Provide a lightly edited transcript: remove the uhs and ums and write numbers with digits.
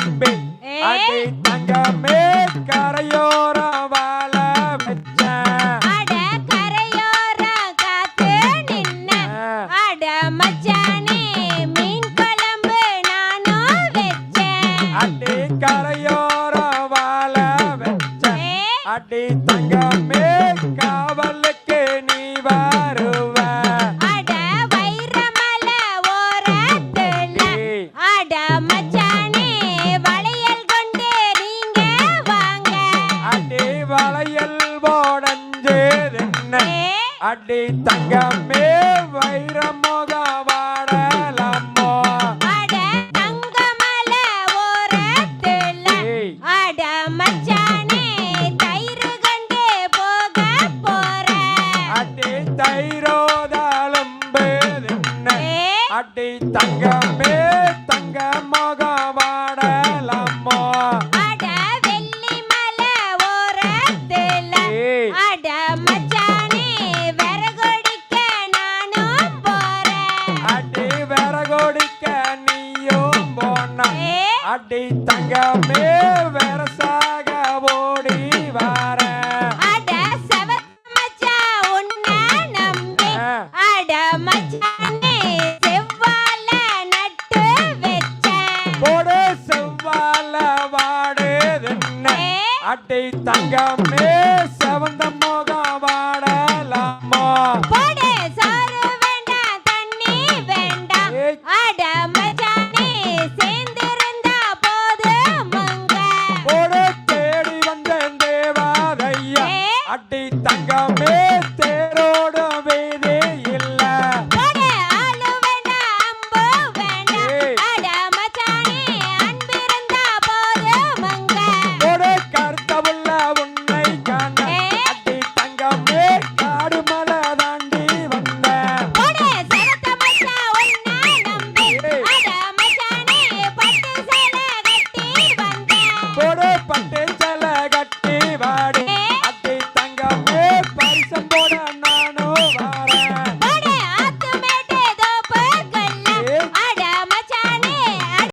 நம்பி அடி தங்கமே கரையோரம் வாழ வச்ச அட கரையோரம் காத்து நின்ன அட மச்சானே மீன் குழம்பு நானும் வச்சேன் அடி கரையோரம் வாழ வச்ச அடி தங்கமே காவலுக்கு நீ வருவ அட வைரமலை ஓரத்துல அட மச்சானே வளையல் கொண்டு நீங்க வாங்க அடி வளையல் போடஞ்சேதென்ன அடி தங்கமே வைரமுக வாடலம்மோ அட தங்கமலை ஓரத்துல அட மச்சானே தயிர் கொண்டு போக போறேன் அடி தைரோதாலும் பேதென்ன அடி தங்கமே தங்க முக வாடலம்மோ அட வெள்ளிமலை ஓரத்துல அட மச்சானே விறகொடிக்க நானும் போறேன் அடி விறகொடிக்க நீயும் போன அடி தங்கமே வெரசாக ஓடி வார அட செவத்த மச்சான் உன்னை நம்பி அட மச்சானே செவ்வாழ நட்டு வச்சேன் போடு செவ்வாழ வாடுதுன்ன அடி தங்கமே